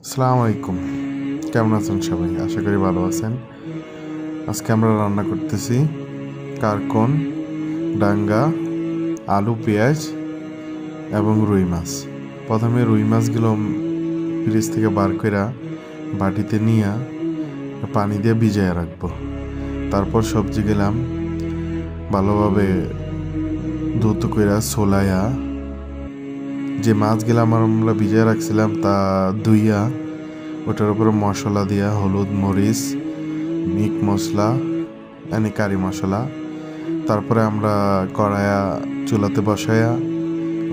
আসসালামু আলাইকুম। কেমন আছেন সবাই? আশা করি ভালো আছেন। আজকে আমরা রান্না করতেছি কারকন, ডাঙ্গা, আলু, পেঁয়াজ এবং রুই মাছ। প্রথমে রুই মাছগুলো ফ্রিজ থেকে বার করে বাটিতে নিয়ে পানি দিয়ে ভিজিয়ে রাখবো। তারপর সবজি গেলাম ভালোভাবে ধুত করে সোলাইয়া যে মাছগুলো আমরা ভিজিয়ে রাখছিলাম তা ধুইয়া ওটার উপরে মশলা দিয়া হলুদ মরিচ মিট মশলা কারি মশলা, তারপরে আমরা কড়াইয়া চুলাতে বসাইয়া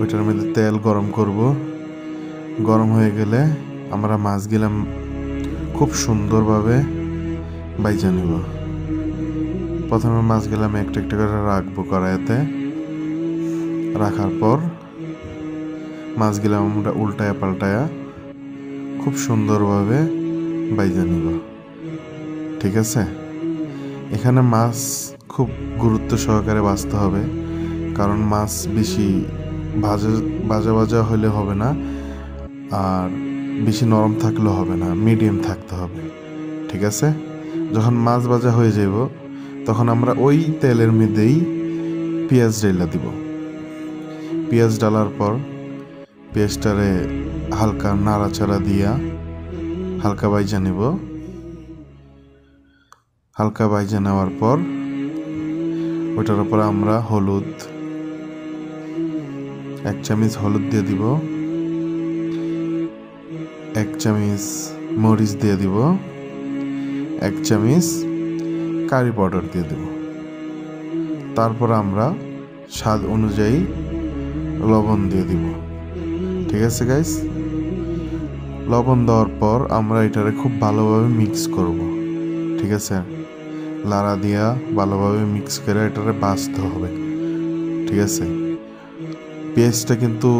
ওইটার মধ্যে তেল গরম করব। গরম হয়ে গেলে আমরা মাছগুলা খুব সুন্দরভাবে বাইজা নিব। প্রথমে মাছগুলা আমি একটা একটা করে রাখবো কড়াইতে। রাখার পর মাছগুলা আমরা উল্টায়া পাল্টায়া খুব সুন্দরভাবে বাইজা নিব। ঠিক আছে? এখানে মাছ খুব গুরুত্ব সহকারে বাছতে হবে, কারণ মাছ বেশি ভাজা ভাজা হলে হবে না, আর বেশি নরম থাকলেও হবে না, মিডিয়াম থাকতে হবে। ঠিক আছে? যখন মাছ ভাজা হয়ে যাব তখন আমরা ওই তেলের মধ্যেই পেঁয়াজ ঢেলা দিব। পেঁয়াজ ডালার পর পেঁয়াজটারে হালকা নাড়াচাড়া দিয়া হালকা ভাইজা নেব। হালকা ভাইজা নেওয়ার পর ওইটার উপর আমরা হলুদ 1 চামচ হলুদ দিয়ে দিব, 1 চামচ মরিচ দিয়ে দিব, 1 চামচ কারি পাউডার দিয়ে দিব। তারপর আমরা স্বাদ অনুযায়ী লবণ দিয়ে দিব। ঠিক আছে গাইস? লবণ দেওয়ার পর আমরা এটারে খুব ভালোভাবে মিক্স করব। ঠিক আছে? লাড়া দিয়া ভালোভাবে মিক্স করে এটারে ভাজতে হবে। ঠিক আছে? পেঁয়াজটা কিন্তু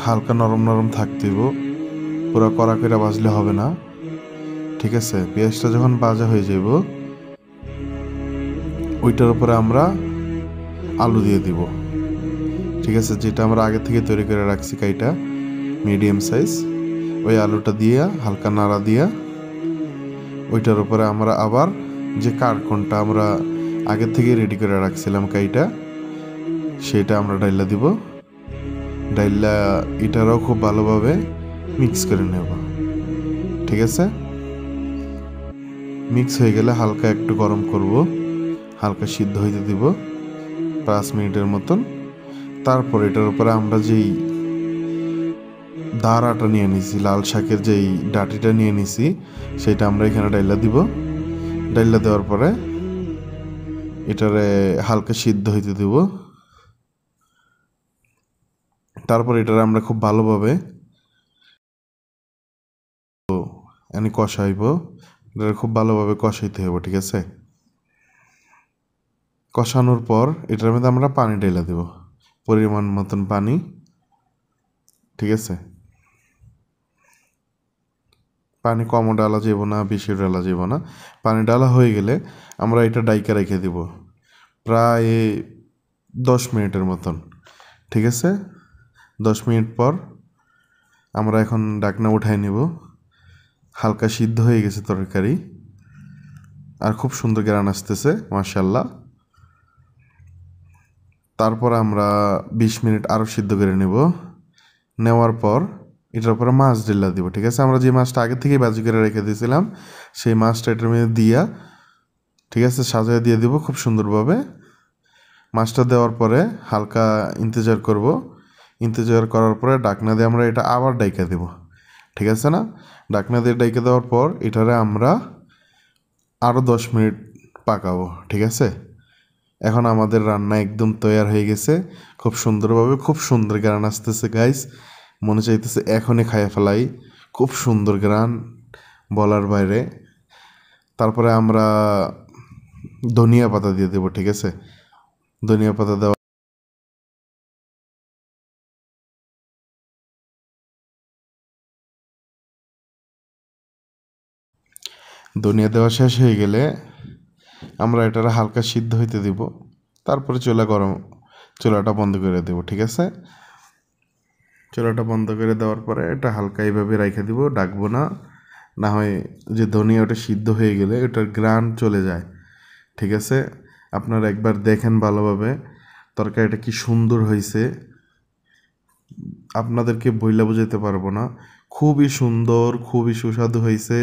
হালকা নরম নরম থাকতে হবে, পুরো কড়া করে ভাজলে হবে না। ঠিক আছে? পেঁয়াজটা যখন ভাজা হয়ে যাব ওইটার উপরে আমরা আলু দিয়ে দিব। ঠিক আছে? যেটা আমরা আগে থেকে তৈরি করে রাখছি কাইটা মিডিয়াম সাইজ, ওই আলুটা দিয়ে হালকা নাড়া দিয়া ওইটার উপরে আমরা আবার যে কারকনটা আমরা আগে থেকে রেডি করে রাখছিলাম কাইটা, সেটা আমরা ডাইলা দিব। ডাইলা এটারও খুব ভালোভাবে মিক্স করে নেব। ঠিক আছে? মিক্স হয়ে গেলে হালকা একটু গরম করব, হালকা সিদ্ধ হইতে দিব 5 মিনিটের মতন। তারপর এটার উপরে আমরা যেই দাঁড়াটা নিয়ে নিছি, লাল শাকের যেই ডাটিটা নিয়ে নিছি, সেটা আমরা এখানে ডাইলা দিব। ডাইলা দেওয়ার পরে এটারে হালকা সিদ্ধ হইতে দিব। তারপর এটারে আমরা খুব ভালোভাবে কষাইব। এটারে খুব ভালোভাবে কষাইতে হবে। ঠিক আছে? কষানোর পর এটার মধ্যে আমরা পানি ঢেলে দেব, পরিমাণ মতন পানি। ঠিক আছে? পানি কমও ডালা যাব না, বেশি ডালা যাব না। পানি ডালা হয়ে গেলে আমরা এটা ডাইকা রেখে দেব প্রায় 10 মিনিটের মতন। ঠিক আছে? 10 মিনিট পর আমরা এখন ঢাকনা উঠাই নেব। হালকা সিদ্ধ হয়ে গেছে তরকারি, আর খুব সুন্দর গ্রান আসতেছে, মাশাআল্লাহ। তারপর আমরা 20 মিনিট আরও সিদ্ধ করে নেব। নেওয়ার পর এটার উপরে মাছ ঢেলা দিব। ঠিক আছে? আমরা যে মাছটা আগে থেকেই ভাজি করে রেখে দিয়েছিলাম সেই মাছটা এটার মধ্যে দিয়া, ঠিক আছে, সাজিয়ে দিয়ে দিব খুব সুন্দরভাবে। মাছটা দেওয়ার পরে হালকা ইন্তজার করব। ইন্তজার করার পরে ঢাকনা দিয়ে আমরা এটা আবার ডাইকা দেব। ঠিক আছে না? ঢাকনা দিয়ে ডাইকা দেওয়ার পর এটারে আমরা আরও 10 মিনিট পাকাবো। ঠিক আছে? এখন আমাদের রান্না একদম তৈয়ার হয়ে গেছে খুব সুন্দরভাবে। খুব সুন্দর গ্রান আসতেছে গাইস, মনে চাইতেছে এখনই খাইয়া ফেলাই। খুব সুন্দর গ্রান, বলার বাইরে। তারপরে আমরা ধনিয়া পাতা দিয়ে দেবো। ঠিক আছে? ধনিয়া পাতা দেওয়া ধনিয়া দেওয়া শেষ হয়ে গেলে আমরা এটার হালকা সিদ্ধ হইতে দিব। তারপরে চুলাটা বন্ধ করে দেব। ঠিক আছে? চুলাটা বন্ধ করে দেওয়ার পরে এটা হালকা এইভাবে রেখে দিব, ডাকবো না, না হয় যে ধনিয়া ওটা সিদ্ধ হয়ে গেলে ওটার গ্রান চলে যায়। ঠিক আছে, আপনারা একবার দেখেন ভালোভাবে তরকারিটা কি সুন্দর হয়েছে, আপনাদেরকে বইলা বোঝাতে পারবো না, খুবই সুন্দর, খুবই সুস্বাদু হয়েছে।